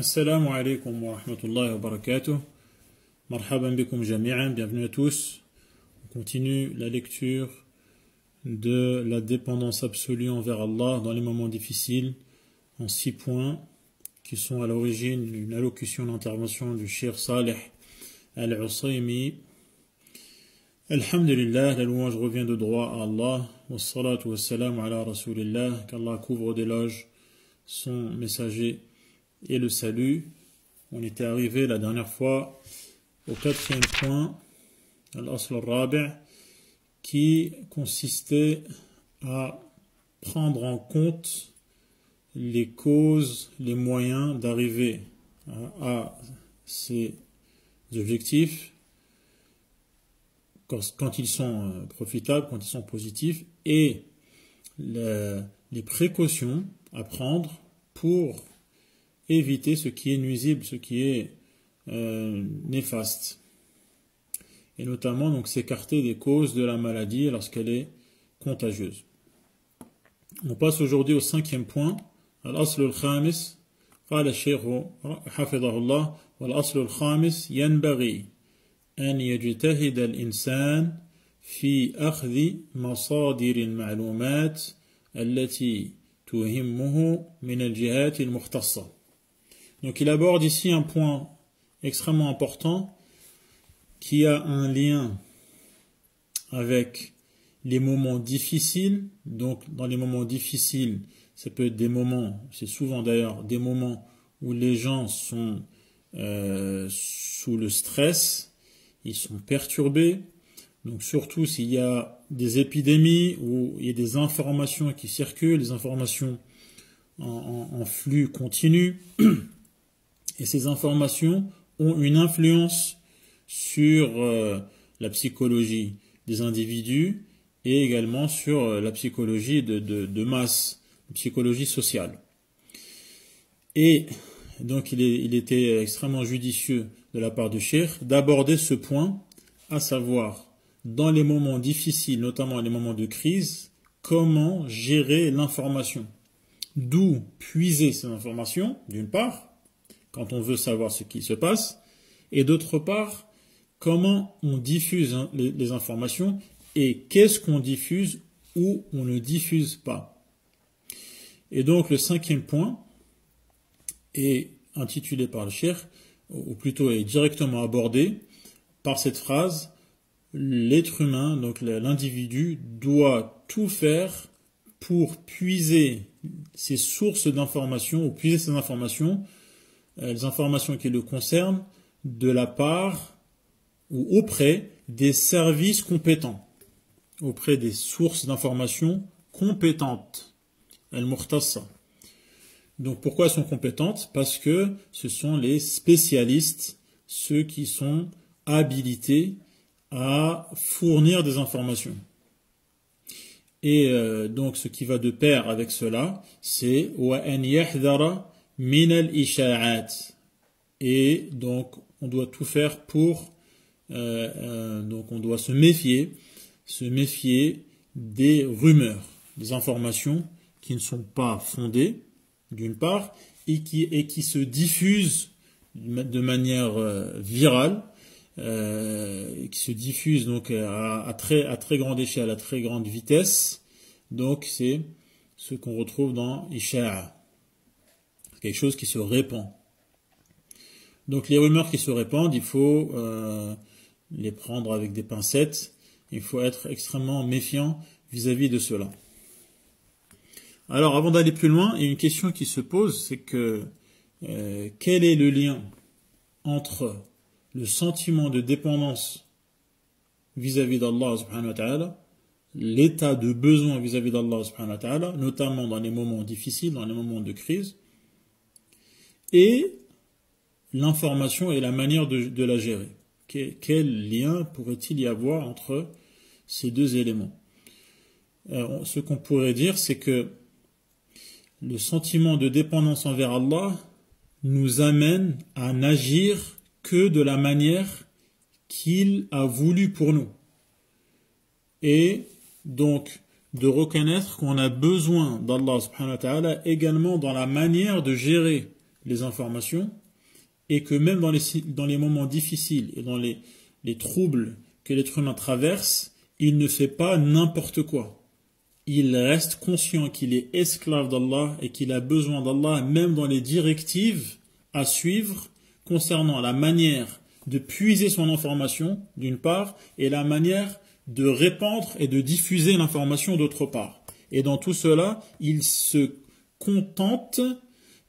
Assalamu alaikum wa rahmatullahi wa barakatuh. Marhaban bikum jami'an, bienvenue à tous. On continue la lecture de la dépendance absolue envers Allah dans les moments difficiles en 6 points qui sont à l'origine d'une allocution d'intervention du Cheikh Saleh Al-Usaymi. Alhamdulillah, la louange revient de droit à Allah. Wassalatu wassalamu ala rasulillah, qu'Allah couvre d'éloges son messager et le salut. On était arrivé la dernière fois au 4e point, al-asl al-rabi', qui consistait à prendre en compte les causes, les moyens d'arriver à ces objectifs quand ils sont profitables, quand ils sont positifs, et les précautions à prendre pour éviter ce qui est nuisible, ce qui est néfaste. Et notamment donc s'écarter des causes de la maladie lorsqu'elle est contagieuse. On passe aujourd'hui au 5e point. Al-asl al-khamis, قال الشيخ حفظه الله والأصل الخامس ينبغي أن يجتهد الإنسان في أخذ مصادر المعلومات التي تهمه من الجهات المختصة. Donc il aborde ici un point extrêmement important qui a un lien avec les moments difficiles. Donc dans les moments difficiles, ça peut être des moments, c'est souvent d'ailleurs des moments où les gens sont sous le stress, ils sont perturbés. Donc surtout s'il y a des épidémies ou il y a des informations qui circulent, des informations en flux continu. Et ces informations ont une influence sur la psychologie des individus et également sur la psychologie de masse, la psychologie sociale. Et donc il était extrêmement judicieux de la part du cheikh d'aborder ce point, à savoir dans les moments difficiles, notamment les moments de crise, comment gérer l'information. D'où puiser ces informations, d'une part, quand on veut savoir ce qui se passe, et d'autre part, comment on diffuse les informations et qu'est-ce qu'on diffuse ou on ne diffuse pas. Et donc le 5e point est intitulé par le cheikh, ou plutôt est directement abordé par cette phrase: l'être humain, donc l'individu, doit tout faire pour puiser ses sources d'informations, ou puiser ses informations, les informations qui le concernent, de la part ou auprès des services compétents, auprès des sources d'informations compétentes, al-mukhtassa. Donc pourquoi elles sont compétentes? Parce que ce sont les spécialistes, ceux qui sont habilités à fournir des informations. Et donc ce qui va de pair avec cela, c'est وَأَنْ يَحْذَرَ مِنَ الْإِشَاعَاتِ. Et donc on doit tout faire pour donc on doit se méfier des rumeurs, des informations qui ne sont pas fondées d'une part et qui se diffusent de manière virale, qui se diffusent donc à très grande échelle, à très grande vitesse. Donc c'est ce qu'on retrouve dans Isha'a, quelque chose qui se répand. Donc les rumeurs qui se répandent, il faut les prendre avec des pincettes, il faut être extrêmement méfiant vis-à-vis de cela. Alors avant d'aller plus loin, il y a une question qui se pose, c'est que quel est le lien entre le sentiment de dépendance vis-à-vis d'Allah subhanahu wa ta'ala, l'état de besoin vis-à-vis d'Allah subhanahu wa ta'ala, notamment dans les moments difficiles, dans les moments de crise, et l'information et la manière de la gérer. Quel lien pourrait-il y avoir entre ces deux éléments? Alors, ce qu'on pourrait dire, c'est que le sentiment de dépendance envers Allah nous amène à n'agir que de la manière qu'il a voulu pour nous. Et donc, de reconnaître qu'on a besoin d'Allah subhanahu wa ta'ala également dans la manière de gérer les informations et que même dans les moments difficiles et dans les troubles que l'être humain traverse, il ne fait pas n'importe quoi. Il reste conscient qu'il est esclave d'Allah et qu'il a besoin d'Allah même dans les directives à suivre concernant la manière de puiser son information d'une part et la manière de répandre et de diffuser l'information d'autre part. Et dans tout cela, il se contente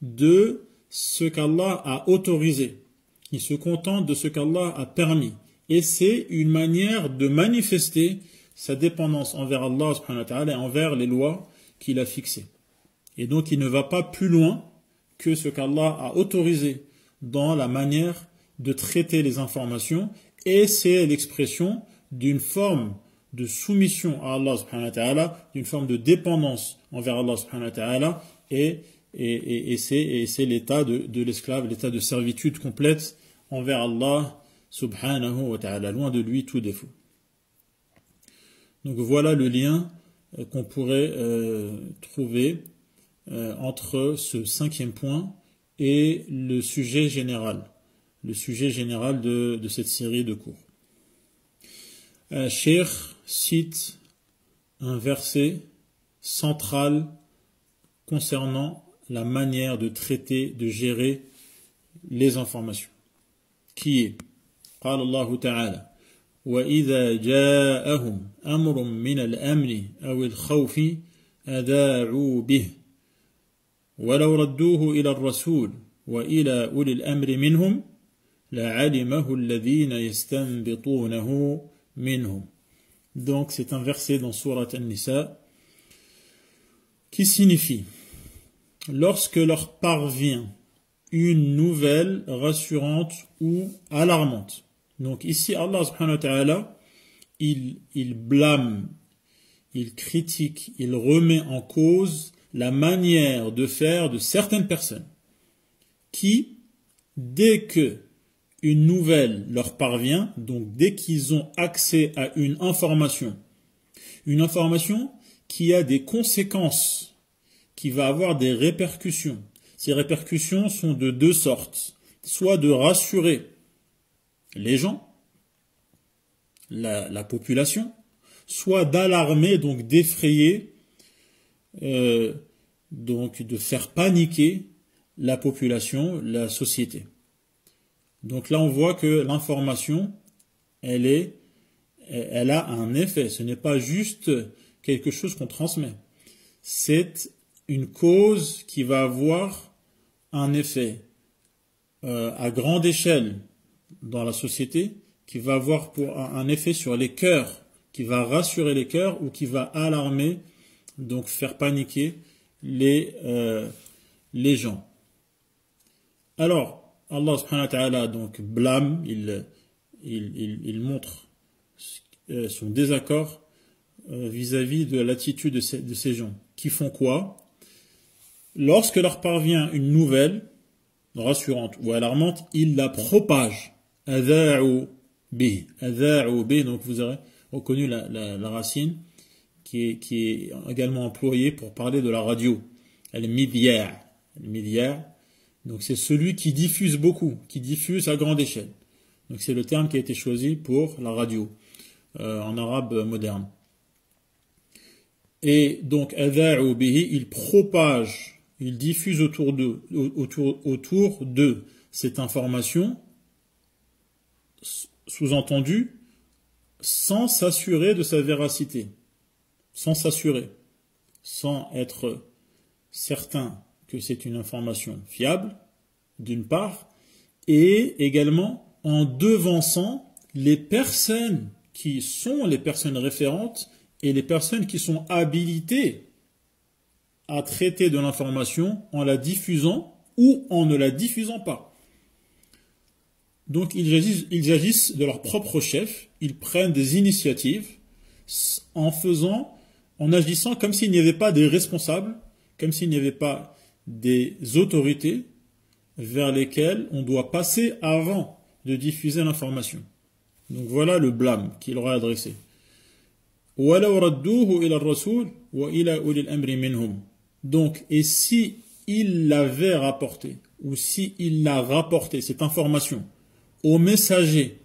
de ce qu'Allah a autorisé. Il se contente de ce qu'Allah a permis. Et c'est une manière de manifester sa dépendance envers Allah subhanahu wa ta'ala et envers les lois qu'il a fixées. Et donc il ne va pas plus loin que ce qu'Allah a autorisé dans la manière de traiter les informations, et c'est l'expression d'une forme de soumission à Allah subhanahu wa ta'ala, d'une forme de dépendance envers Allah subhanahu wa ta'ala, et c'est l'état de l'esclave, l'état de servitude complète envers Allah subhanahu wa ta'ala, loin de lui tout défaut. Donc voilà le lien qu'on pourrait trouver entre ce 5e point et le sujet général de cette série de cours. Cheikh cite un verset central concernant la manière de traiter, de gérer les informations, qui est قال الله تعالى وإذا جاءهم أمر من الأمن أو الخوف أذاعوا به ولو ردوه إلى الرسول وإلى أولي الأمر منهم لعلمه الذين يستنبطونه منهم. Donc c'est un verset dans Sourate An-Nisa qui signifie: lorsque leur parvient une nouvelle rassurante ou alarmante. Donc ici Allah subhanahu wa ta'ala il blâme, il critique, il remet en cause la manière de faire de certaines personnes qui, dès que une nouvelle leur parvient, donc dès qu'ils ont accès à une information qui a des conséquences, qui va avoir des répercussions. Ces répercussions sont de deux sortes, soit de rassurer les gens, la population, soit d'alarmer, donc d'effrayer, donc de faire paniquer la population, la société. Donc là on voit que l'information, elle a un effet, ce n'est pas juste quelque chose qu'on transmet. C'est une cause qui va avoir un effet à grande échelle dans la société, qui va avoir un effet sur les cœurs, qui va rassurer les cœurs ou qui va alarmer, donc faire paniquer les gens. Alors, Allah subhanahu wa ta'ala donc blâme, il montre son désaccord vis-à-vis de l'attitude de ces gens qui font quoi? Lorsque leur parvient une nouvelle rassurante ou alarmante, ils la propagent. Adha'u bi. Donc vous aurez reconnu la racine qui est également employée pour parler de la radio. Al-midya'. Donc c'est celui qui diffuse beaucoup, qui diffuse à grande échelle. Donc c'est le terme qui a été choisi pour la radio en arabe moderne. Et donc adha'u bihi, il propage, il diffuse autour de cette information, sous-entendu, sans s'assurer de sa véracité, sans être certain que c'est une information fiable, d'une part, et également en devançant les personnes qui sont les personnes référentes et les personnes qui sont habilitées à traiter de l'information en la diffusant ou en ne la diffusant pas. Donc ils agissent de leur propre chef, ils prennent des initiatives en agissant comme s'il n'y avait pas des responsables, comme s'il n'y avait pas des autorités vers lesquelles on doit passer avant de diffuser l'information. Donc voilà le blâme qu'il leur a adressé. Donc, et si il l'avait rapporté, ou si il l'a rapporté, cette information, au messager,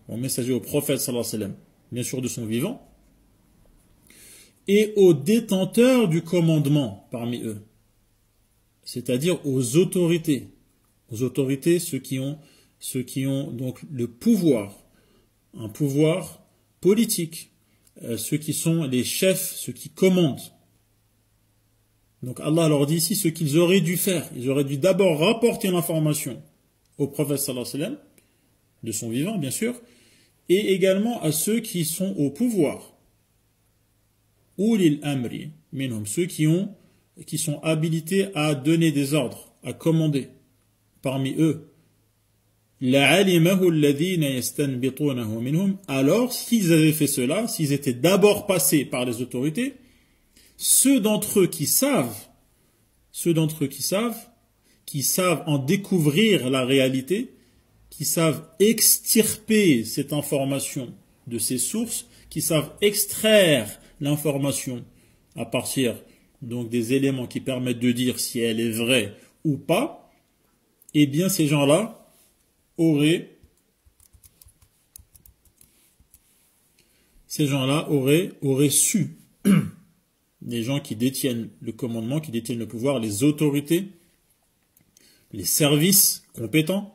au prophète sallallahu alayhi wa sallam, bien sûr de son vivant, et aux détenteurs du commandement parmi eux, c'est-à-dire aux autorités, ceux qui ont donc le pouvoir, un pouvoir politique, ceux qui sont les chefs, ceux qui commandent. Donc Allah leur dit ici ce qu'ils auraient dû faire. Ils auraient dû d'abord rapporter l'information au prophète sallallahu alayhi wa sallam, de son vivant bien sûr, et également à ceux qui sont au pouvoir. Ulil amri minhum, ceux qui sont habilités à donner des ordres, à commander parmi eux. Alors, s'ils avaient fait cela, s'ils étaient d'abord passés par les autorités, ceux d'entre eux qui savent en découvrir la réalité, qui savent extirper cette information de ses sources, qui savent extraire l'information à partir donc des éléments qui permettent de dire si elle est vraie ou pas, eh bien ces gens-là auraient su, les gens qui détiennent le commandement, qui détiennent le pouvoir, les autorités, les services compétents,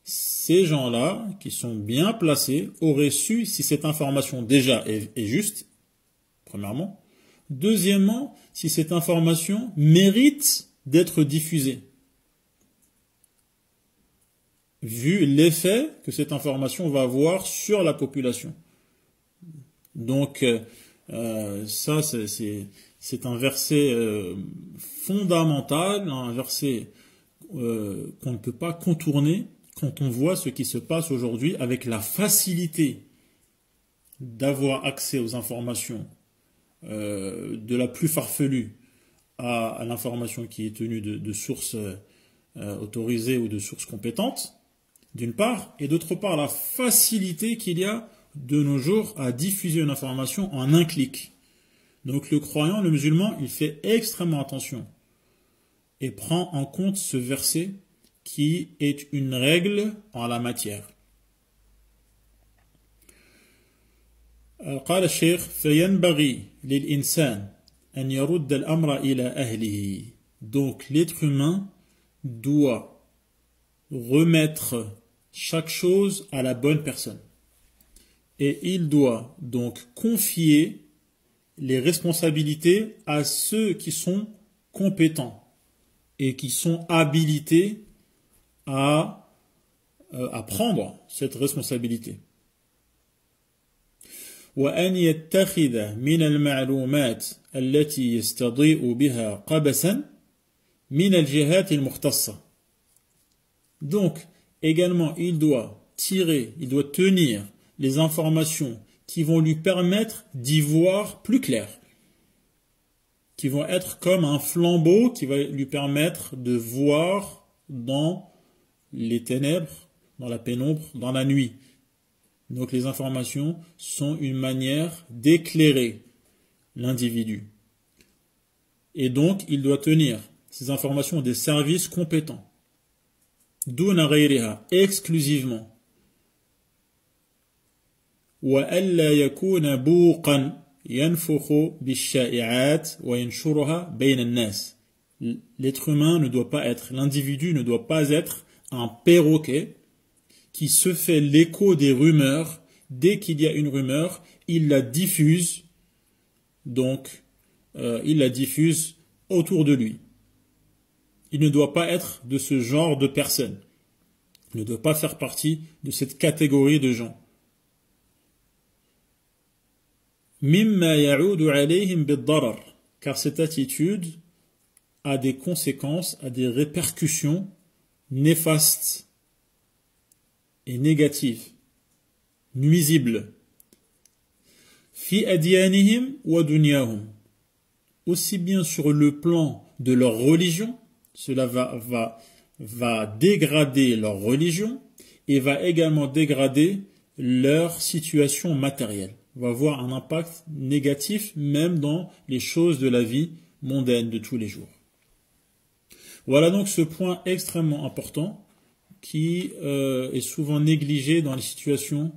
ces gens-là, qui sont bien placés, auraient su si cette information déjà est juste, premièrement. Deuxièmement, si cette information mérite d'être diffusée, vu l'effet que cette information va avoir sur la population. Donc, ça, c'est un verset fondamental, un verset qu'on ne peut pas contourner quand on voit ce qui se passe aujourd'hui avec la facilité d'avoir accès aux informations de la plus farfelue à l'information qui est tenue de sources autorisées ou de sources compétentes, d'une part, et d'autre part la facilité qu'il y a de nos jours à diffuser une information en un clic. Donc le croyant, le musulman, il fait extrêmement attention et prend en compte ce verset qui est une règle en la matière. قال الشيخ فينبغي للإنسان أن يرد الأمر إلى أهله. Donc l'être humain doit remettre chaque chose à la bonne personne. Et il doit donc confier les responsabilités à ceux qui sont compétents et qui sont habilités à prendre cette responsabilité. وأن يتخذ من المعلومات التي يستضيء بها قبسا من الجهات المختصة. Donc, également, il doit tenir les informations qui vont lui permettre d'y voir plus clair, qui vont être comme un flambeau qui va lui permettre de voir dans les ténèbres, dans la pénombre, dans la nuit. Donc les informations sont une manière d'éclairer l'individu. Et donc, il doit tenir ces informations des services compétents. Duna ghayriha, exclusivement. وألا يكون بوقا ينفخ بالشائعات وينشرها بين الناس. L'être humain ne doit pas être, l'individu ne doit pas être un perroquet qui se fait l'écho des rumeurs. Dès qu'il y a une rumeur, il la diffuse, donc il la diffuse autour de lui. Il ne doit pas être de ce genre de personne. Il ne doit pas faire partie de cette catégorie de gens. مما يعود عليهم بالضرر, car cette attitude a des conséquences, a des répercussions néfastes et négatives, nuisibles. في أديانهم ودنياهم, aussi bien sur le plan de leur religion, cela va dégrader leur religion et va également dégrader leur situation matérielle, va avoir un impact négatif même dans les choses de la vie mondaine de tous les jours. Voilà donc ce point extrêmement important qui est souvent négligé dans les situations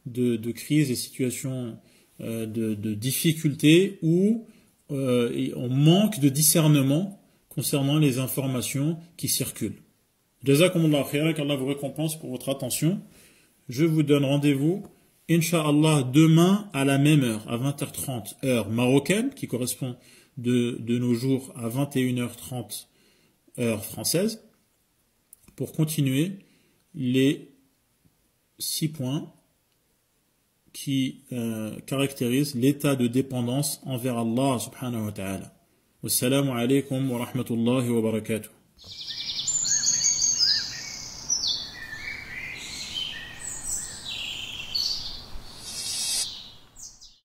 de crise, les situations de difficulté où on manque de discernement concernant les informations qui circulent. Jazakumullah khairan, qu'Allah vous récompense pour votre attention. Je vous donne rendez-vous, Inch'Allah, demain à la même heure, à 20h30, heure marocaine, qui correspond de nos jours à 21h30, heure française, pour continuer les 6 points qui caractérisent l'état de dépendance envers Allah subhanahu wa ta'ala. Wassalamu alaikum wa rahmatullahi wa barakatuh.